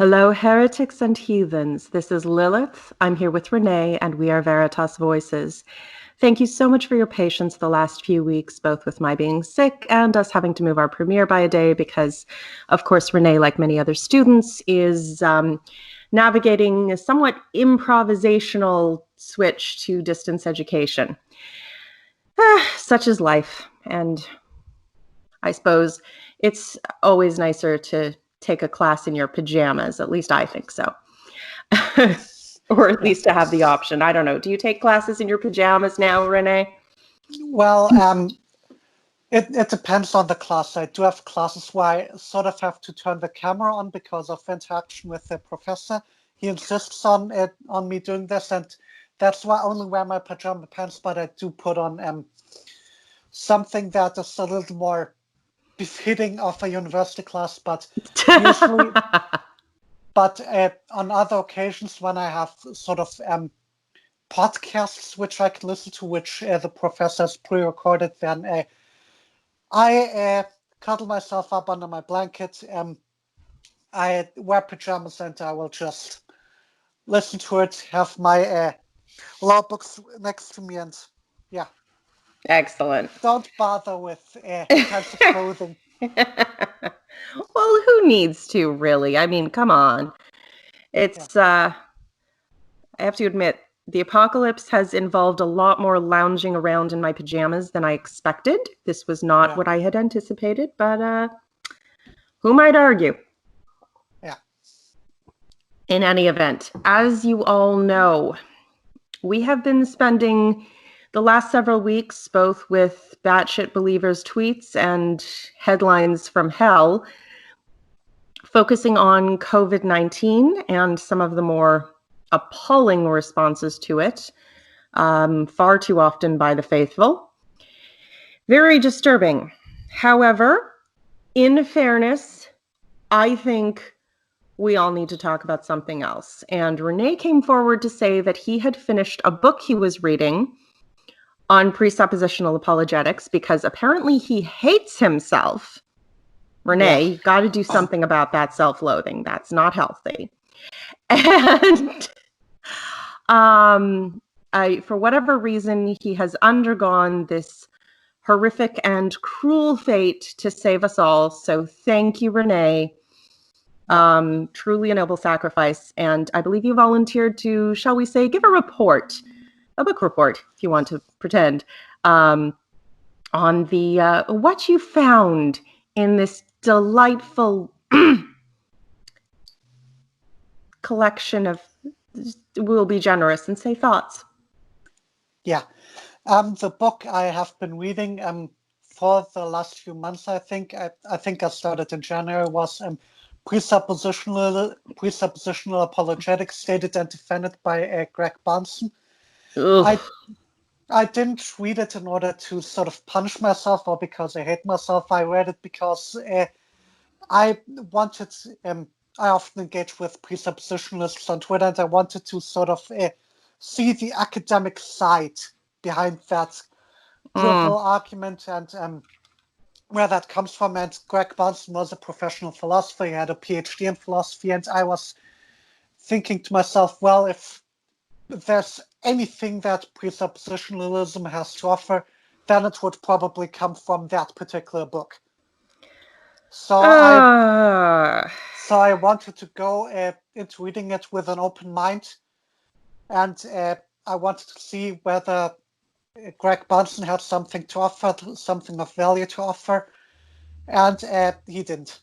Hello, heretics and heathens. This is Lilith. I'm here with Renee, and we are Veritas Voices. Thank you so much for your patience the last few weeks, both with my being sick and us having to move our premiere by a day because, of course, Renee, like many other students, is navigating a somewhat improvisational switch to distance education. Such is life, and I suppose it's always nicer to take a class in your pajamas. At least I think so. Or at least to have the option. I don't know. Do you take classes in your pajamas now, Renee? Well, it depends on the class. I do have classes where I sort of have to turn the camera on because of interaction with the professor. He insists on me doing this, and that's why I only wear my pajama pants, but I do put on something that is a little more befitting of a university class, but usually but on other occasions when I have sort of podcasts which I can listen to, which the professor has pre-recorded, then I cuddle myself up under my blanket. I wear pajamas and I will just listen to it, have my law books next to me, and yeah. Excellent. Don't bother with kinds of clothing. Well, who needs to, really? I mean, come on. It's, I have to admit, the apocalypse has involved a lot more lounging around in my pajamas than I expected. This was not what I had anticipated, but who might argue? Yeah. In any event, as you all know, we have been spending the last several weeks, both with batshit believers' tweets and headlines from hell, focusing on COVID-19 and some of the more appalling responses to it, far too often by the faithful. Very disturbing. However, in fairness, I think we all need to talk about something else. And Renee came forward to say that he had finished a book he was reading on presuppositional apologetics because apparently he hates himself. Renee, you got to do something about that self-loathing. That's not healthy. And for whatever reason, he has undergone this horrific and cruel fate to save us all. So thank you, Renee. Truly a noble sacrifice. And I believe you volunteered to, shall we say, give a book report, if you want to pretend, on the what you found in this delightful collection of, we'll be generous and say, thoughts. Yeah. The book I have been reading for the last few months, I think I started in January, was Presuppositional Apologetics, stated and defended by Greg Bahnsen. I didn't read it in order to sort of punish myself or because I hate myself. I read it because I wanted, I often engage with presuppositionalists on Twitter, and I wanted to sort of see the academic side behind that brutal argument and where that comes from. And Greg Bahnsen was a professional philosopher. He had a PhD in philosophy, and I was thinking to myself, well, if there's anything that presuppositionalism has to offer, then it would probably come from that particular book. So I wanted to go into reading it with an open mind, and I wanted to see whether Greg Bahnsen had something to offer, something of value to offer, and he didn't.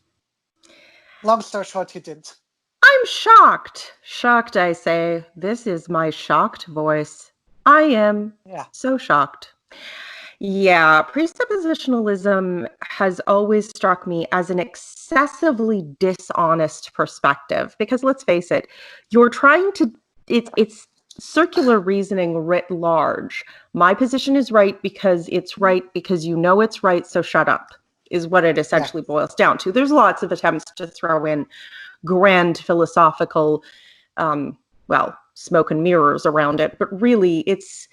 Long story short, he didn't. I'm shocked. Shocked, I say. This is my shocked voice. I am so shocked. Yeah, presuppositionalism has always struck me as an excessively dishonest perspective because let's face it, you're trying to, it's circular reasoning writ large. My position is right because it's right because you know it's right, so shut up, is what it essentially boils down to. There's lots of attempts to throw in grand philosophical, smoke and mirrors around it, but really it's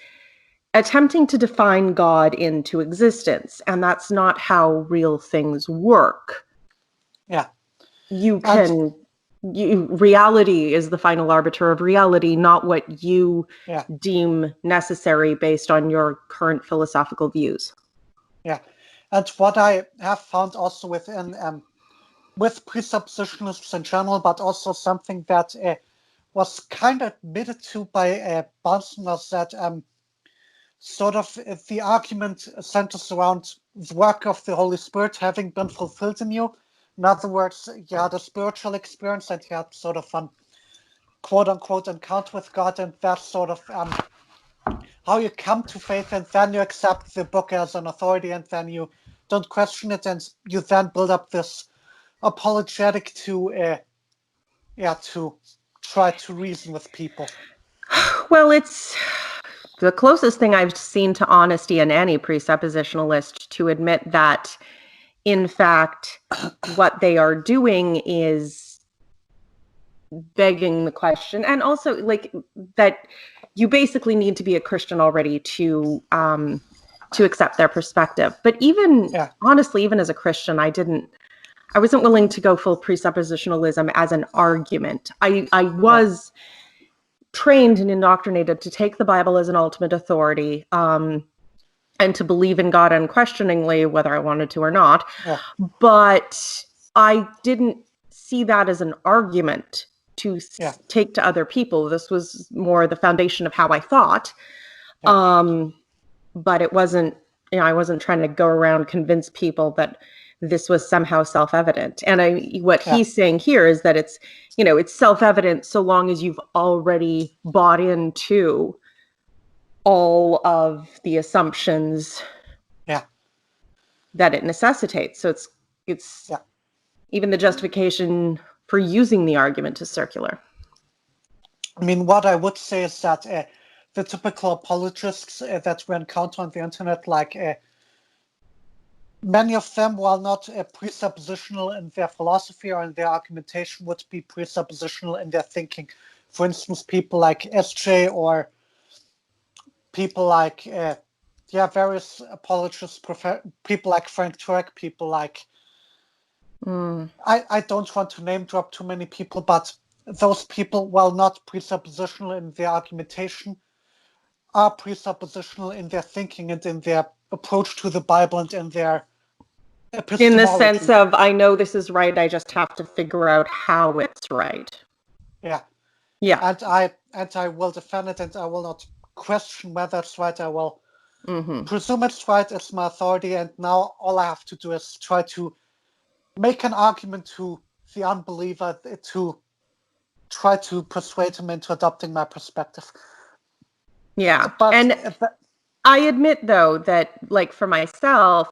attempting to define God into existence, and that's not how real things work. Yeah. You can reality is the final arbiter of reality, not what you deem necessary based on your current philosophical views. Yeah, and what I have found also with presuppositionists in general, but also something that was kind of admitted to by Bunsen, was that sort of the argument centers around the work of the Holy Spirit having been fulfilled in you. In other words, you had a spiritual experience and you had sort of an quote-unquote encounter with God, and that's sort of how you come to faith, and then you accept the book as an authority, and then you don't question it, and you then build up this apologetic to try to reason with people. Well, it's the closest thing I've seen to honesty in any presuppositionalist to admit that, in fact, what they are doing is begging the question, and also like that you basically need to be a Christian already to accept their perspective. But even honestly, even as a Christian, I wasn't willing to go full presuppositionalism as an argument. I was trained and indoctrinated to take the Bible as an ultimate authority, and to believe in God unquestioningly, whether I wanted to or not. But I didn't see that as an argument to take to other people. This was more the foundation of how I thought. But it wasn't, I wasn't trying to go around convince people that this was somehow self-evident. And what he's saying here is that it's, it's self-evident so long as you've already bought into all of the assumptions that it necessitates. So it's even the justification for using the argument is circular. I mean, what I would say is that the typical apologists that we encounter on the internet, like many of them, while not presuppositional in their philosophy or in their argumentation, would be presuppositional in their thinking. For instance, people like SJ, or people like various apologists, people like Frank Turek, people like I don't want to name drop too many people, but those people, while not presuppositional in their argumentation, are presuppositional in their thinking and in their approach to the Bible and in their epistemology. In the sense of, I know this is right, I just have to figure out how it's right. Yeah. Yeah. And I will defend it, and I will not question whether it's right. I will presume it's right as my authority, and now all I have to do is try to make an argument to the unbeliever to try to persuade him into adopting my perspective. Yeah. But I admit, though, that, like, for myself,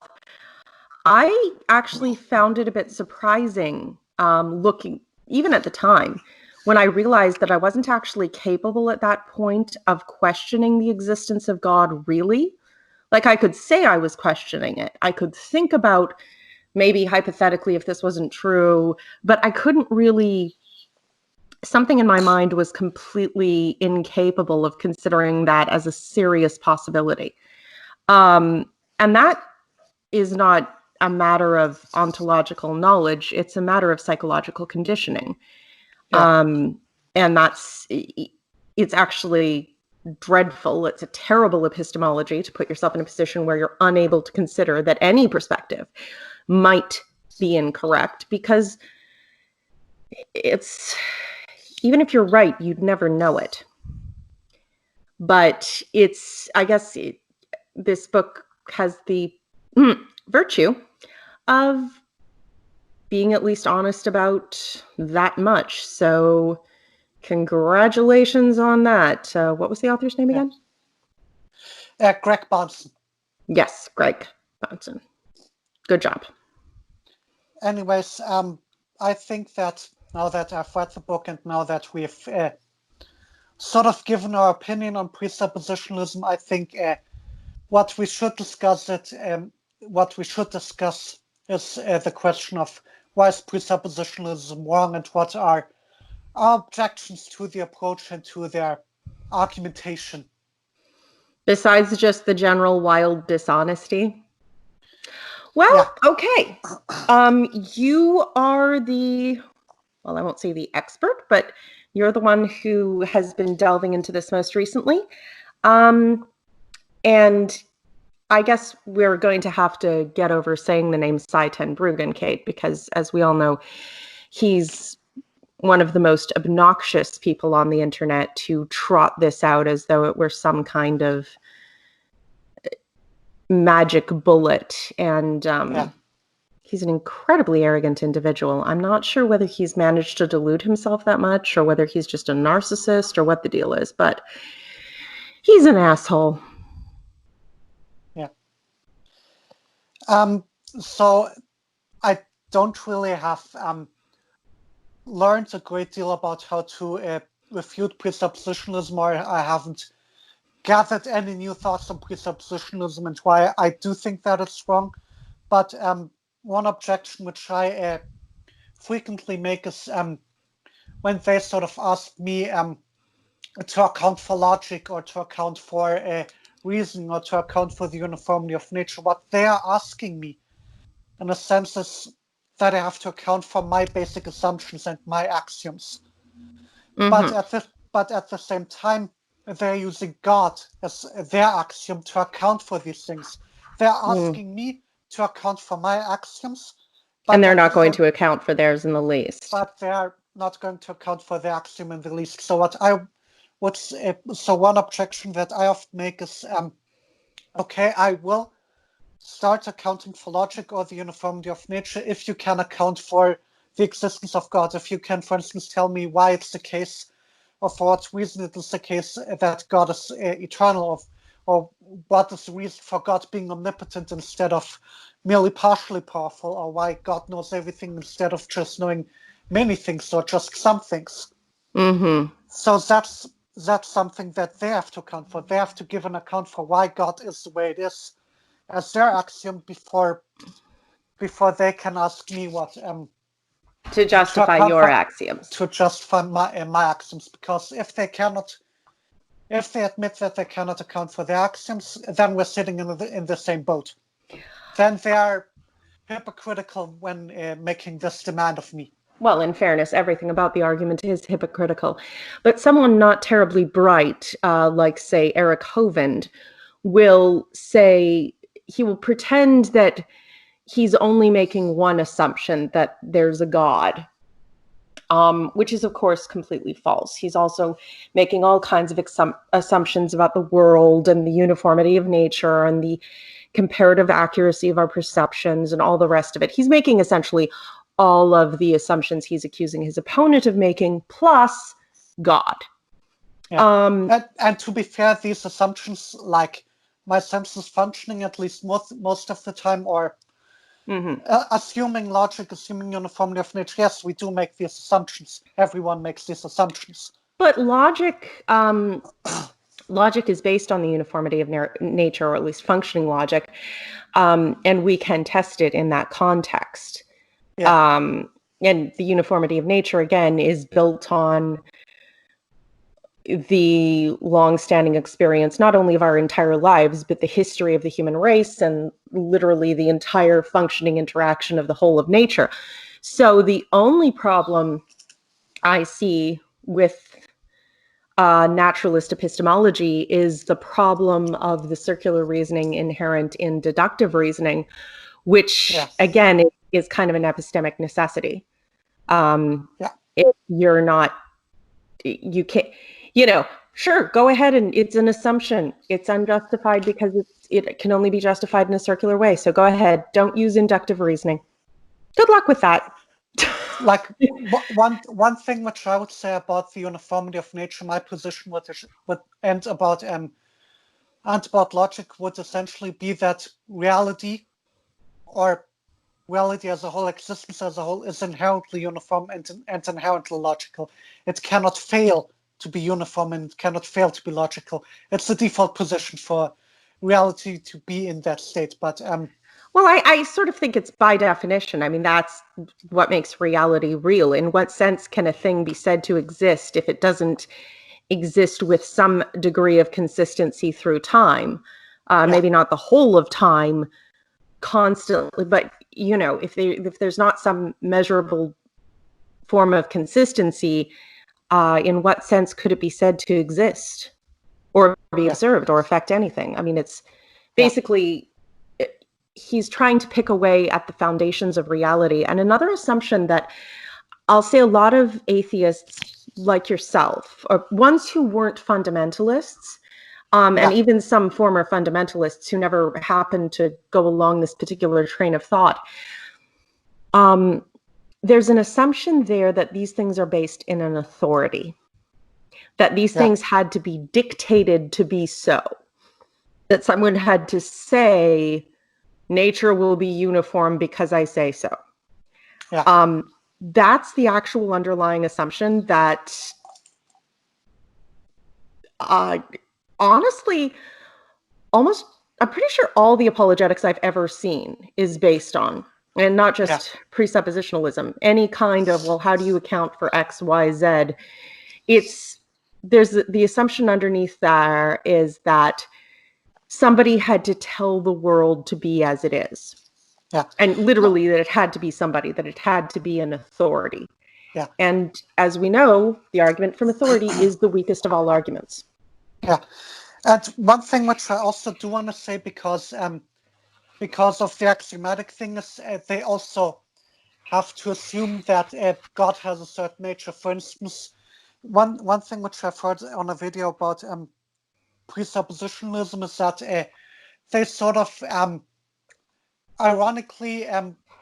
I actually found it a bit surprising, looking, even at the time, when I realized that I wasn't actually capable at that point of questioning the existence of God, really. Like, I could say I was questioning it. I could think about maybe hypothetically if this wasn't true, but I couldn't really, something in my mind was completely incapable of considering that as a serious possibility. And that is not a matter of ontological knowledge. It's a matter of psychological conditioning. And it's actually dreadful. It's a terrible epistemology to put yourself in a position where you're unable to consider that any perspective might be incorrect, because it's, even if you're right, you'd never know it. But it's, I guess this book has the virtue of being at least honest about that much. So congratulations on that. What was the author's name again? Greg Bunsen. Yes, Greg Bunsen. Good job. Anyways, I think that now that I've read the book, and now that we've sort of given our opinion on presuppositionalism, I think what we should discuss is the question of why is presuppositionalism wrong, and what are our objections to the approach and to their argumentation. Besides just the general wild dishonesty? Well, okay. You are the well, I won't say the expert, but you're the one who has been delving into this most recently. And I guess we're going to have to get over saying the name Cy ten Bruggen, Kate, because as we all know, he's one of the most obnoxious people on the internet to trot this out as though it were some kind of magic bullet. And he's an incredibly arrogant individual. I'm not sure whether he's managed to delude himself that much or whether he's just a narcissist or what the deal is, but he's an asshole. Yeah. So I don't really have learned a great deal about how to refute presuppositionalism, or I haven't gathered any new thoughts on presuppositionalism and why I do think that it's wrong. But one objection which I frequently make is when they sort of ask me to account for logic or to account for reasoning or to account for the uniformity of nature, what they are asking me, in a sense, is that I have to account for my basic assumptions and my axioms. Mm-hmm. But at the same time, they're using God as their axiom to account for these things. They're asking me to account for my axioms. And they're not going to account for theirs in the least. But they're not going to account for the axiom in the least. So one objection that I often make is, okay, I will start accounting for logic or the uniformity of nature if you can account for the existence of God. If you can, for instance, tell me why it's the case, or for what reason it is the case that God is eternal, or what is the reason for God being omnipotent instead of merely partially powerful, or why God knows everything instead of just knowing many things or just some things. Mm-hmm. So that's something that they have to account for. They have to give an account for why God is the way it is as their axiom before they can ask me what to justify your axioms. To justify my axioms, because if they admit that they cannot account for their axioms, then we're sitting in the same boat. Then they are hypocritical when making this demand of me. Well, in fairness, everything about the argument is hypocritical. But someone not terribly bright, like, say, Eric Hovind, will say, he will pretend that he's only making one assumption, that there's a God, which is, of course, completely false. He's also making all kinds of assumptions about the world and the uniformity of nature and the comparative accuracy of our perceptions and all the rest of it. He's making essentially all of the assumptions he's accusing his opponent of making, plus God. Yeah. And to be fair, these assumptions, like my senses functioning at least most of the time, or assuming logic, assuming uniformity of nature, yes, we do make these assumptions. Everyone makes these assumptions. But logic is based on the uniformity of nature, or at least functioning logic, and we can test it in that context. Yeah. And the uniformity of nature, again, is built on the long-standing experience, not only of our entire lives, but the history of the human race and literally the entire functioning interaction of the whole of nature. So the only problem I see with naturalist epistemology is the problem of the circular reasoning inherent in deductive reasoning, which, again, is kind of an epistemic necessity. If you're not, you can't, sure, go ahead, and it's an assumption. It's unjustified because it can only be justified in a circular way. So go ahead, don't use inductive reasoning. Good luck with that. Like one thing which I would say about the uniformity of nature, my position and about logic would essentially be that reality, or reality as a whole, existence as a whole, is inherently uniform and inherently logical. It cannot fail to be uniform and cannot fail to be logical. It's the default position for reality to be in that state. But well, I sort of think it's by definition. I mean, that's what makes reality real. In what sense can a thing be said to exist if it doesn't exist with some degree of consistency through time? Maybe not the whole of time constantly, but, if there's not some measurable form of consistency, in what sense could it be said to exist or be observed or affect anything? I mean, it's basically, he's trying to pick away at the foundations of reality. And another assumption that I'll say a lot of atheists like yourself, or ones who weren't fundamentalists, and even some former fundamentalists who never happened to go along this particular train of thought, there's an assumption there that these things are based in an authority, that these things had to be dictated to be so, that someone had to say, nature will be uniform because I say so. That's the actual underlying assumption that, honestly, almost, I'm pretty sure all the apologetics I've ever seen is based on, and not just presuppositionalism, any kind of, well, how do you account for X, Y, Z? There's the assumption underneath there is that somebody had to tell the world to be as it is. And literally that it had to be somebody, that it had to be an authority. And as we know, the argument from authority is the weakest of all arguments. And one thing which I also do want to say, because of the axiomatic thing, is they also have to assume that God has a certain nature. For instance, one thing which I've heard on a video about presuppositionalism is that they sort of, ironically,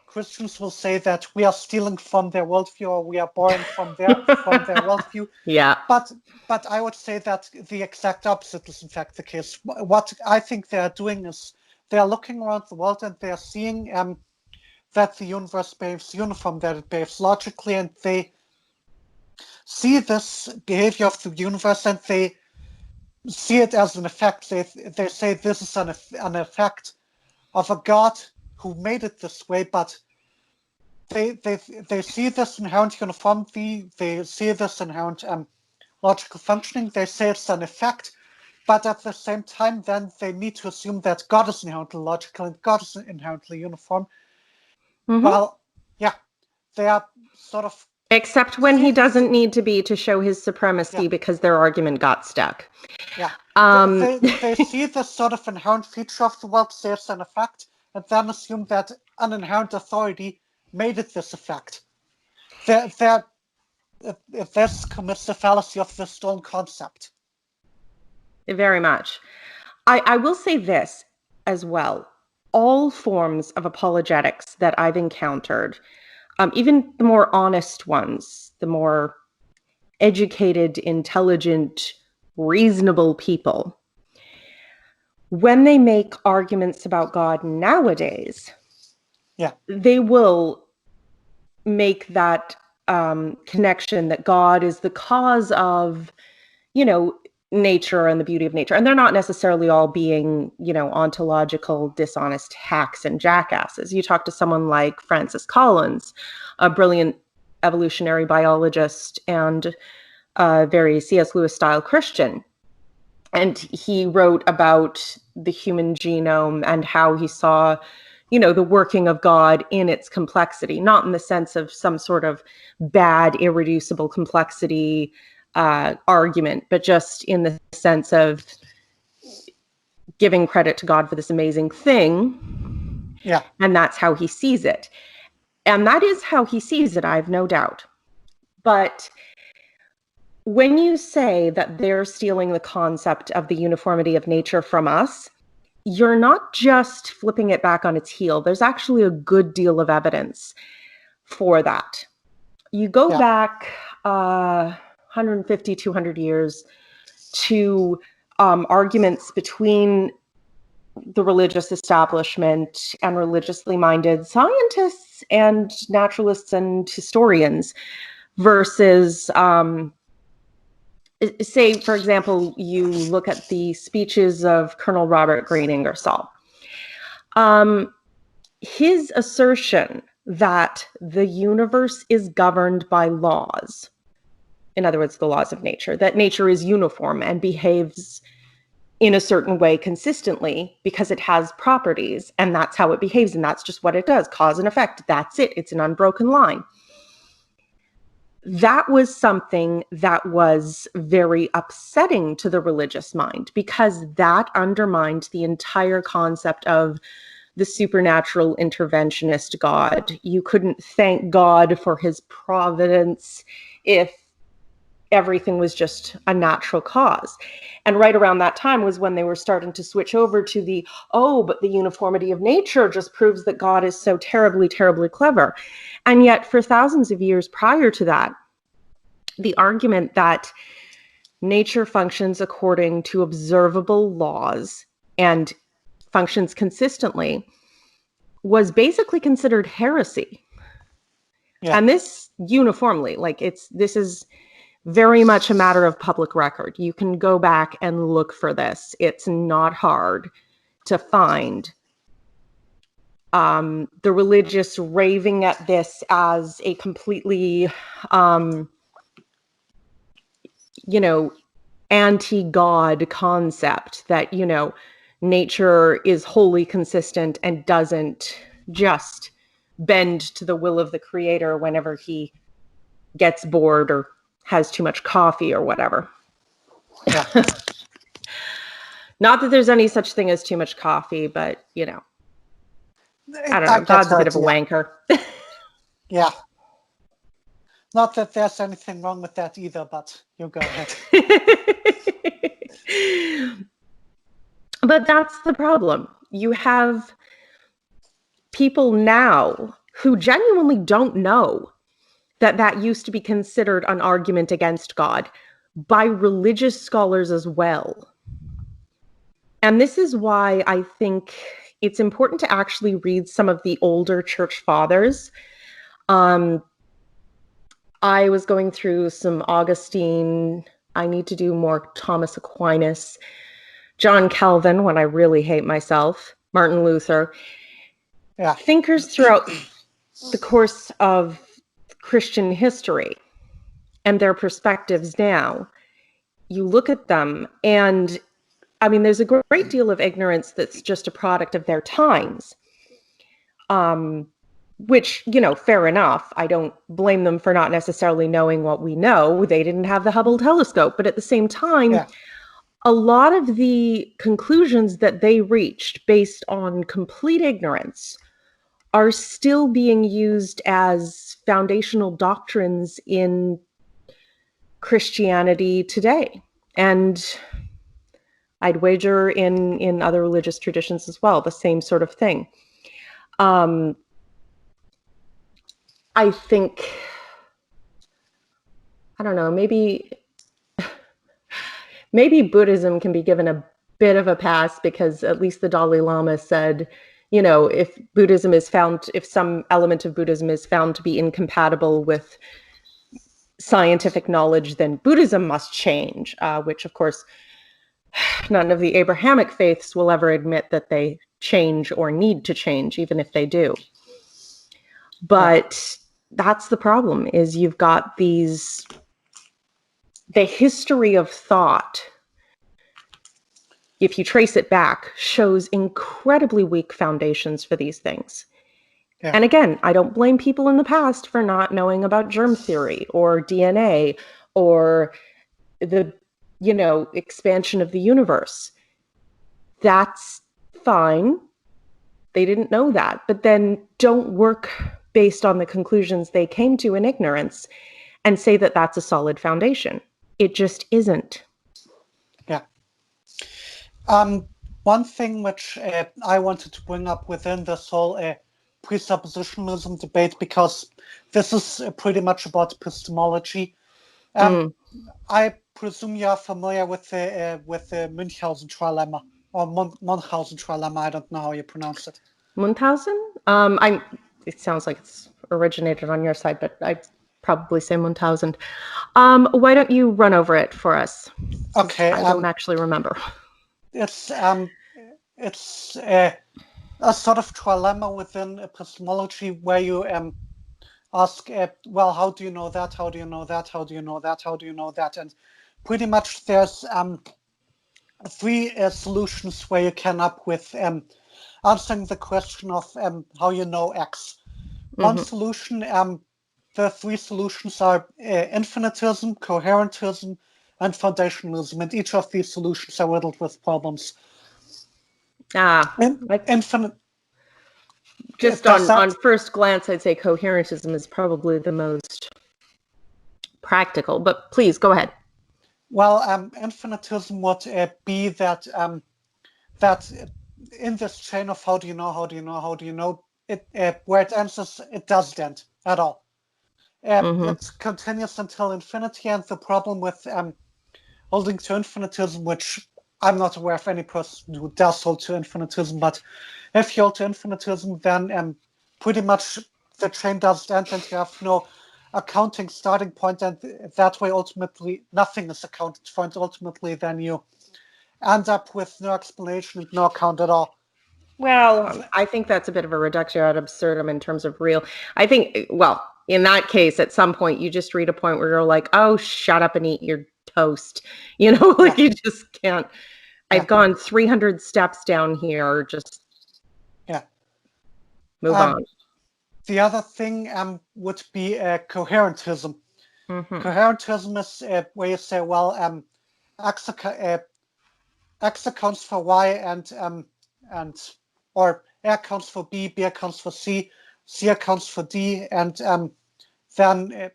Christians will say that we are stealing from their worldview, or we are borrowing from their worldview. But I would say that the exact opposite is in fact the case. What I think they are doing is they are looking around the world and they are seeing that the universe behaves uniform, that it behaves logically, and they see this behavior of the universe and they see it as an effect. They say this is an effect of a God who made it this way, but they see this inherent uniformity, they see this inherent logical functioning, they say it's an effect, but at the same time then they need to assume that God is inherently logical and God is inherently uniform. Well, they are sort of... Except when he doesn't need to be to show his supremacy because their argument got stuck. They see this sort of inherent feature of the world, say it's an effect, and then assume that an inherent authority made it this effect. This commits the fallacy of the stolen concept. Very much. I will say this as well. All forms of apologetics that I've encountered, even the more honest ones, the more educated, intelligent, reasonable people, when they make arguments about God nowadays, they will make that connection that God is the cause of, nature and the beauty of nature. And they're not necessarily all being, ontological, dishonest hacks and jackasses. You talk to someone like Francis Collins, a brilliant evolutionary biologist and very C.S. Lewis style Christian. And he wrote about the human genome and how he saw, the working of God in its complexity, not in the sense of some sort of bad, irreducible complexity argument, but just in the sense of giving credit to God for this amazing thing. And that's how he sees it. And that is how he sees it, I have no doubt. But when you say that they're stealing the concept of the uniformity of nature from us, you're not just flipping it back on its heel. There's actually a good deal of evidence for that. You go back 150, 200 years to arguments between the religious establishment and religiously minded scientists and naturalists and historians versus, say, for example, you look at the speeches of Colonel Robert Greene Ingersoll. His assertion that the universe is governed by laws, in other words, the laws of nature, that nature is uniform and behaves in a certain way consistently because it has properties and that's how it behaves. And that's just what it does. Cause and effect. That's it. It's an unbroken line. It's an unbroken line. that was something that was very upsetting to the religious mind, because that undermined the entire concept of the supernatural interventionist God. You couldn't thank God for his providence if everything was just a natural cause. And right around that time was when they were starting to switch over to the, oh, but the uniformity of nature just proves that God is so terribly, terribly clever. And yet for thousands of years prior to that, the argument that nature functions according to observable laws and functions consistently was basically considered heresy. Yeah. And this uniformly, this is very much a matter of public record. You can go back and look for this. It's not hard to find the religious raving at this as a completely, anti-God concept that, nature is wholly consistent and doesn't just bend to the will of the creator whenever he gets bored or has too much coffee or whatever. Yeah. Not that there's any such thing as too much coffee, but, I don't know. God's a bit of a wanker. Yeah. Not that there's anything wrong with that either, but you go ahead. But that's the problem. You have people now who genuinely don't know that used to be considered an argument against God by religious scholars as well. And this is why I think it's important to actually read some of the older church fathers. I was going through some Augustine. I need to do more Thomas Aquinas, John Calvin when I really hate myself, Martin Luther. Yeah. Thinkers throughout the course of Christian history and their perspectives now. You look at them and, there's a great deal of ignorance that's just a product of their times. Which, fair enough. I don't blame them for not necessarily knowing what we know. They didn't have the Hubble telescope. But at the same time, a lot of the conclusions that they reached based on complete ignorance are still being used as foundational doctrines in Christianity today. And I'd wager in other religious traditions as well, the same sort of thing. I think, I don't know, maybe Buddhism can be given a bit of a pass because at least the Dalai Lama said, if some element of Buddhism is found to be incompatible with scientific knowledge, then Buddhism must change, which of course, none of the Abrahamic faiths will ever admit that they change or need to change, even if they do. But that's the problem, is you've got the history of thought, if you trace it back, shows incredibly weak foundations for these things. Yeah. And again, I don't blame people in the past for not knowing about germ theory or DNA or the, expansion of the universe. That's fine. They didn't know that. But then don't work based on the conclusions they came to in ignorance and say that that's a solid foundation. It just isn't. Yeah. One thing which I wanted to bring up within this whole presuppositionalism debate, because this is pretty much about epistemology. I presume you are familiar with the Münchhausen trilemma, or Munchausen trilemma. I don't know how you pronounce it. Munchausen? It sounds like it's originated on your side, but I'd probably say Munchausen. Why don't you run over it for us? Okay. I don't actually remember. It's a sort of trilemma within epistemology where you ask, well, how do you know that? How do you know that? How do you know that? How do you know that? And pretty much there's three solutions where you can up with answering the question of how you know X. One solution the three solutions are infinitism, coherentism, and foundationalism, and each of these solutions are riddled with problems. Infinite. Just on first glance, I'd say coherentism is probably the most practical, but please go ahead. Well, infinitism would be that that in this chain of how do you know, it where it ends is it doesn't end at all. It continues until infinity, and the problem with holding to infinitism, which I'm not aware of any person who does hold to infinitism, but if you hold to infinitism, then pretty much the chain doesn't end, and you have no accounting starting point, and that way ultimately nothing is accounted for, and ultimately then you end up with no explanation and no account at all. Well, I think that's a bit of a reduction ad absurdum in terms of real. I think, well, in that case, at some point, you just reach a point where you're like, oh, shut up and eat your toast. You know, like you just can't. I've gone 300 steps down here. Just move on. The other thing would be coherentism. Coherentism is where you say, well, X accounts for Y and or A accounts for B, B accounts for C, C accounts for D, and then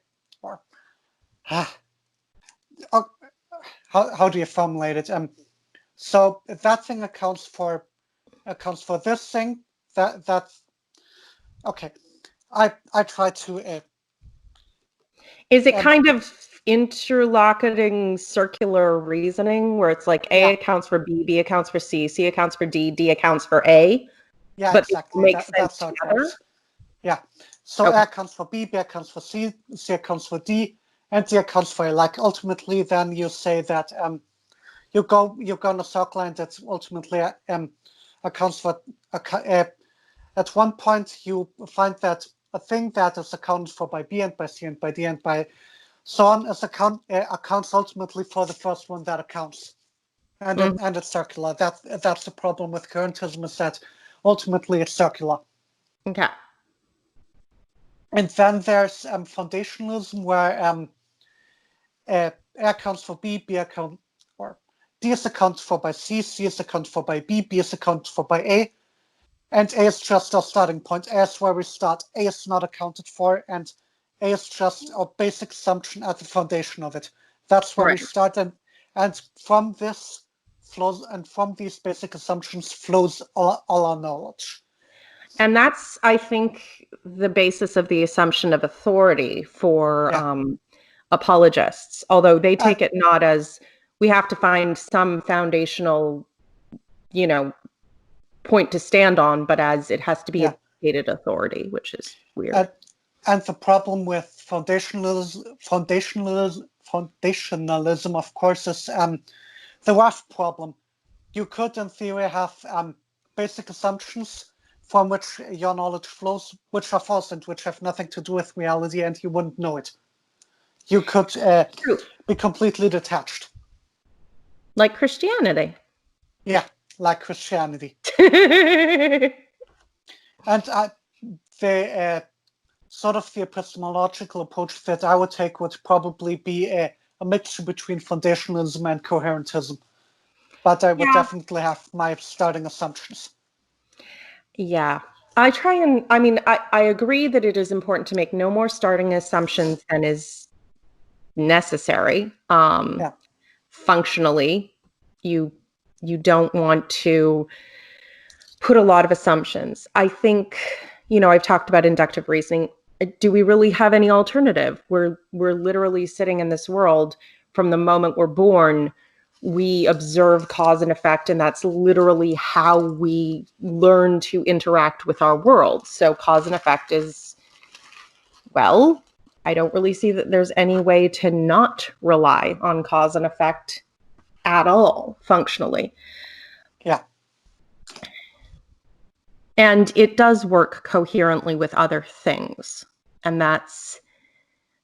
how do you formulate it? So that thing accounts for this thing. That's okay. I try to. Is it kind of interlocking circular reasoning where it's like A accounts for B, B accounts for C, C accounts for D, D accounts for A? Yeah, but exactly. That's how it works. Yeah. So A accounts for B, B accounts for C, C accounts for D, and D accounts for A. Like ultimately, then you say that you go in a circle, and it ultimately accounts for. At one point, you find that a thing that is accounted for by B and by C and by D and by so on is accounts ultimately for the first one that accounts, and it's circular. That's the problem with coherentism, is that ultimately it's circular. Okay. And then there's foundationalism, where A accounts for B, B account or D is accounted for by C, C is accounted for by B, B is accounted for by A, and A is just our starting point. A is where we start. A is not accounted for, and A is just our basic assumption at the foundation of it. That's where we start, and from this flows, and from these basic assumptions flows all our knowledge. And that's, I think, the basis of the assumption of authority for apologists, although they take it not as we have to find some foundational, point to stand on, but as it has to be a stated authority, which is weird. And the problem with foundationalism, of course, is the rough problem. You could, in theory, have basic assumptions from which your knowledge flows, which are false and which have nothing to do with reality, and you wouldn't know it. You could be completely detached. Like Christianity. Yeah, like Christianity. And the sort of the epistemological approach that I would take would probably be a mixture between foundationalism and coherentism. But I would definitely have my starting assumptions. Yeah. I agree that it is important to make no more starting assumptions than is necessary. Functionally, you don't want to put a lot of assumptions. I think, I've talked about inductive reasoning. Do we really have any alternative? We're literally sitting in this world from the moment we're born. We observe cause and effect, and that's literally how we learn to interact with our world. So cause and effect is, well, I don't really see that there's any way to not rely on cause and effect at all, functionally. Yeah. And it does work coherently with other things. And that's,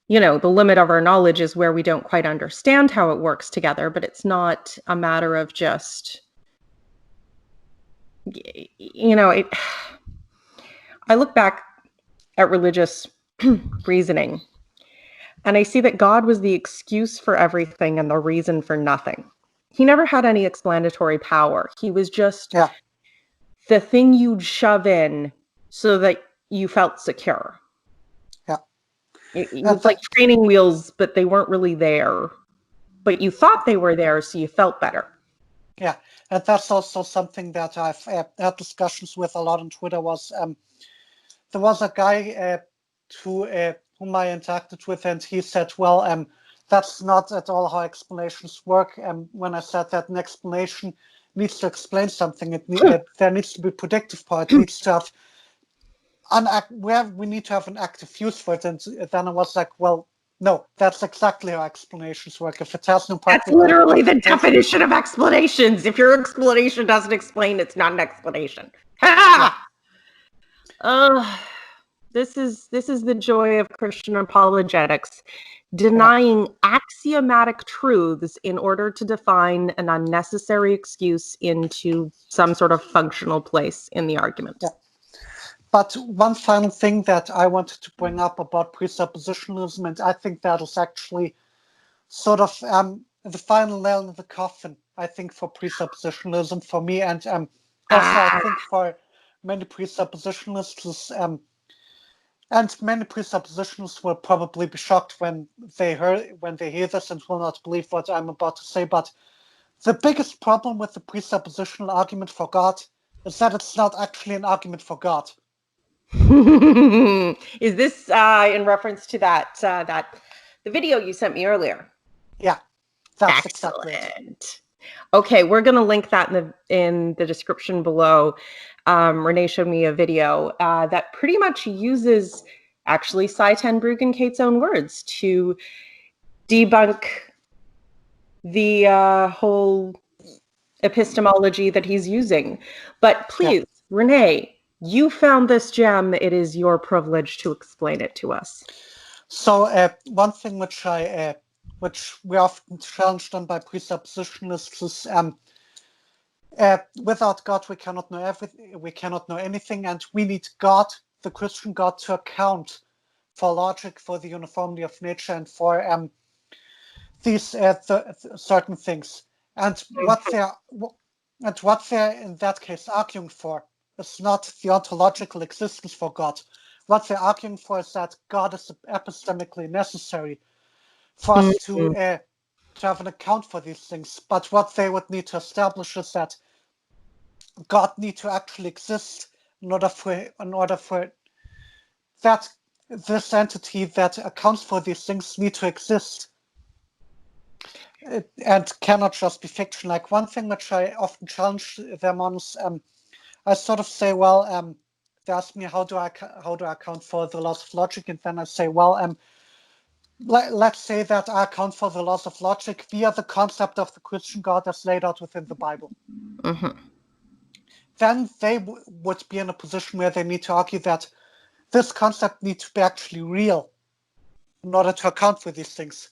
the limit of our knowledge is where we don't quite understand how it works together, but it's not a matter of just, I look back at religious reasoning. And I see that God was the excuse for everything and the reason for nothing. He never had any explanatory power. He was just the thing you'd shove in so that you felt secure. Yeah. It was like training wheels, but they weren't really there. But you thought they were there, so you felt better. Yeah, and that's also something that I've had discussions with a lot on Twitter. There was a guy whom I interacted with, and he said, well, that's not at all how explanations work. When I said that an explanation needs to explain something, there needs to be predictive power. It needs to have we need to have an active use for it. And then I was like, well, no, that's exactly how explanations work. If it has no That's literally the definition of explanations. If your explanation doesn't explain, it's not an explanation. Ha! This is the joy of Christian apologetics, denying axiomatic truths in order to define an unnecessary excuse into some sort of functional place in the argument. Yeah. But one final thing that I wanted to bring up about presuppositionalism, and I think that is actually sort of the final nail in the coffin, I think, for presuppositionalism for me, and also I think for many presuppositionalists, and many presuppositionists will probably be shocked when they hear this and will not believe what I'm about to say. But the biggest problem with the presuppositional argument for God is that it's not actually an argument for God. Is this in reference to the video you sent me earlier? Yeah, that's excellent. Exactly it. Okay, we're going to link that in the description below. Renee showed me a video that pretty much uses actually Cy ten Bruggenkate's own words to debunk the whole epistemology that he's using. But please, Renee, you found this gem. It is your privilege to explain it to us. So one thing which we're often challenged on by presuppositionalists is without God we cannot know everything, we cannot know anything, and we need God, the Christian God, to account for logic, for the uniformity of nature, and for these certain things. And what they're in that case arguing for is not the ontological existence for God. What they're arguing for is that God is epistemically necessary for us to have an account for these things. But what they would need to establish is that God need to actually exist in order for that this entity that accounts for these things need to exist and cannot just be fiction. Like one thing which I often challenge them on is I sort of say, well, they ask me how do I account for the laws of logic, and then I say, well, let's say that I account for the laws of logic via the concept of the Christian God as laid out within the Bible. Then they would be in a position where they need to argue that this concept needs to be actually real in order to account for these things.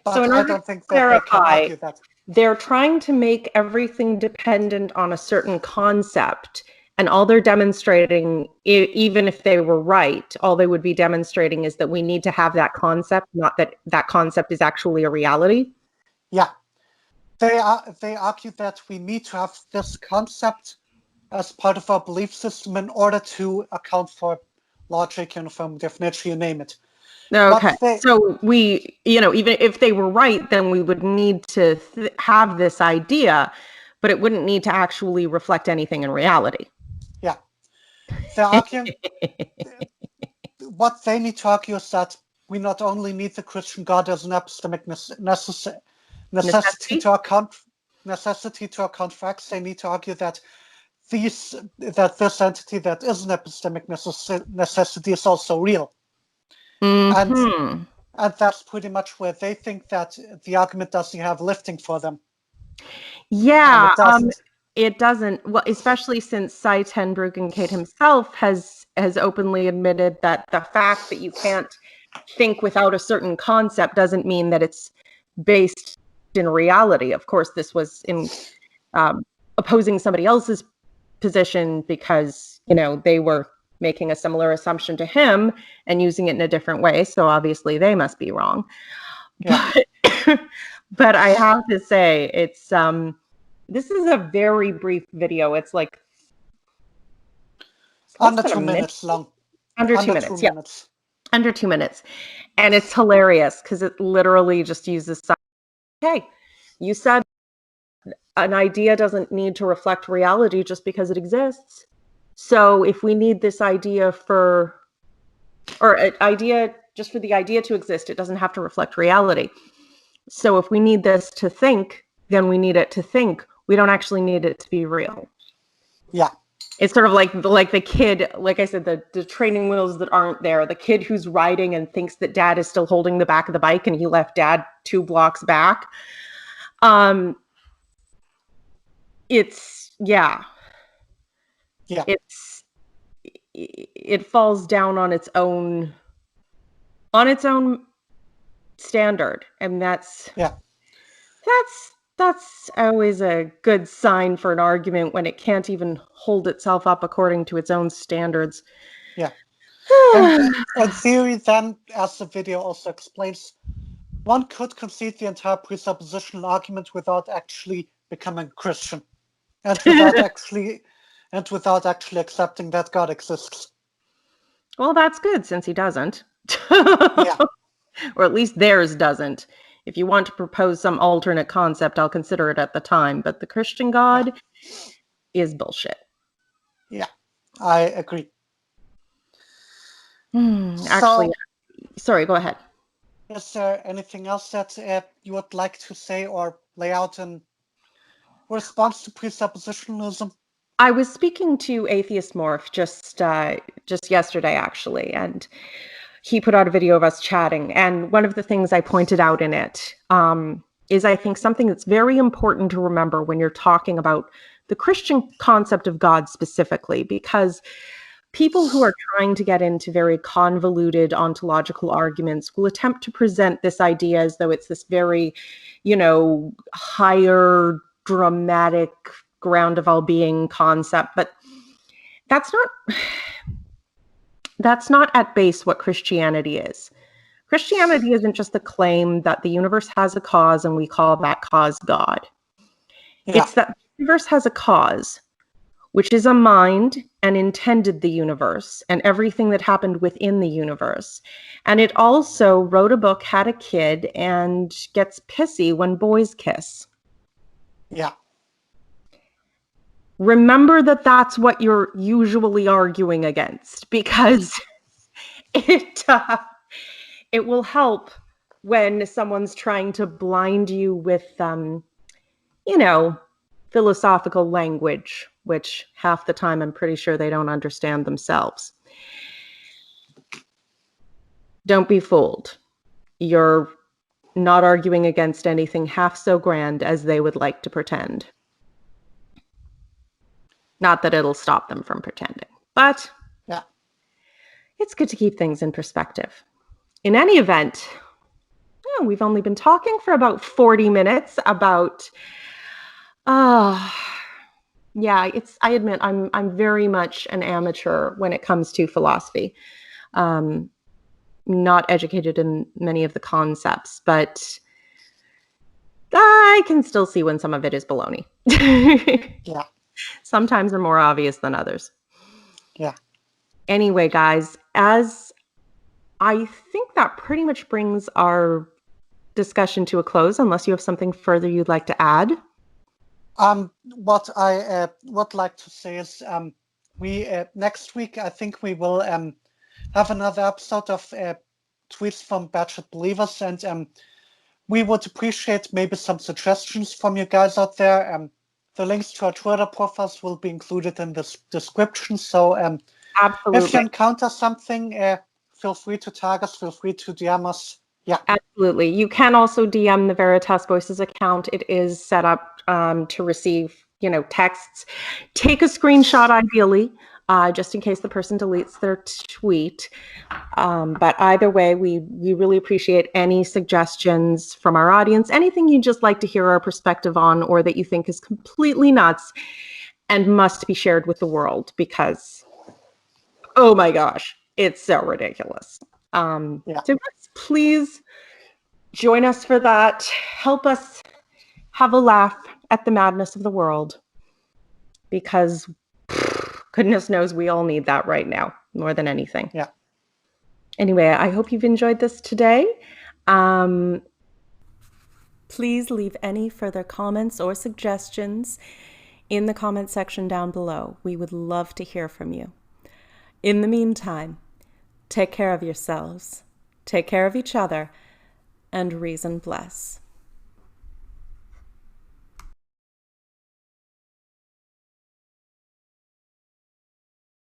But so I don't think that they can argue that. They're trying to make everything dependent on a certain concept, and all they're demonstrating, even if they were right, all they would be demonstrating is that we need to have that concept, not that that concept is actually a reality. Yeah, they argue that we need to have this concept as part of our belief system in order to account for logic, uniformity of nature, you name it. Okay, so we, even if they were right, then we would need to have this idea, but it wouldn't need to actually reflect anything in reality. Yeah. They're arguing, what they need to argue is that we not only need the Christian God as an epistemic necessity to account for X, they need to argue that this entity that is an epistemic necessity is also real. And that's pretty much where they think that the argument doesn't have lifting for them. Yeah, it doesn't. Well, especially since Cy ten Bruggenkate himself has openly admitted that the fact that you can't think without a certain concept doesn't mean that it's based in reality. Of course, this was in opposing somebody else's position because they were making a similar assumption to him and using it in a different way. So obviously they must be wrong. Yeah. But I have to say, it's this is a very brief video. It's like under 2 minutes long. Under 2 minutes, yeah. Under 2 minutes. And it's hilarious because it literally just uses, hey, you said an idea doesn't need to reflect reality just because it exists. So if we need this idea for, or an idea just for the idea to exist, it doesn't have to reflect reality. So if we need this to think, then we need it to think. We don't actually need it to be real. Yeah. It's sort of like the kid, like I said, the training wheels that aren't there, the kid who's riding and thinks that dad is still holding the back of the bike and he left dad 2 blocks back. It falls down on its own standard, and that's always a good sign for an argument when it can't even hold itself up according to its own standards. Yeah. And in theory, then, as the video also explains, one could concede the entire presuppositional argument without actually becoming Christian, and without actually accepting that God exists. Well, that's good, since he doesn't. Yeah. Or at least theirs doesn't. If you want to propose some alternate concept, I'll consider it at the time. But the Christian God is bullshit. Yeah, I agree. Actually, sorry, go ahead. Is there anything else that you would like to say or lay out in response to presuppositionalism? I was speaking to Atheist Morph just yesterday, actually, and he put out a video of us chatting. And one of the things I pointed out in it is, I think, something that's very important to remember when you're talking about the Christian concept of God specifically, because people who are trying to get into very convoluted ontological arguments will attempt to present this idea as though it's this very, higher, dramatic, ground of all being concept. But that's not at base what Christianity is. Christianity isn't just the claim that the universe has a cause and we call that cause God. Yeah. It's that the universe has a cause, which is a mind and intended the universe and everything that happened within the universe. And it also wrote a book, had a kid, and gets pissy when boys kiss. Yeah. Remember that that's what you're usually arguing against, because it will help when someone's trying to blind you with, philosophical language, which half the time I'm pretty sure they don't understand themselves. Don't be fooled. You're not arguing against anything half so grand as they would like to pretend. Not that it'll stop them from pretending, but it's good to keep things in perspective. In any event, we've only been talking for about 40 minutes about, I admit I'm very much an amateur when it comes to philosophy. Not educated in many of the concepts, but I can still see when some of it is baloney. Yeah. Sometimes they're more obvious than others. Yeah. Anyway, guys, as I think that pretty much brings our discussion to a close, unless you have something further you'd like to add. What I would like to say is we next week, I think we will have another episode of Tweets from Batshit Believers, and we would appreciate maybe some suggestions from you guys out there. The links to our Twitter profiles will be included in the description. So absolutely, if you encounter something, feel free to tag us, feel free to DM us. Yeah, absolutely. You can also DM the Veritas Voices account. It is set up to receive, texts. Take a screenshot, ideally, just in case the person deletes their tweet. But either way, we really appreciate any suggestions from our audience, anything you'd just like to hear our perspective on, or that you think is completely nuts and must be shared with the world, because oh my gosh, it's so ridiculous. Yeah. So yes, please join us for that. Help us have a laugh at the madness of the world, because goodness knows we all need that right now more than anything. Yeah. Anyway, I hope you've enjoyed this today. Please leave any further comments or suggestions in the comment section down below. We would love to hear from you. In the meantime, take care of yourselves, take care of each other, and reason bless.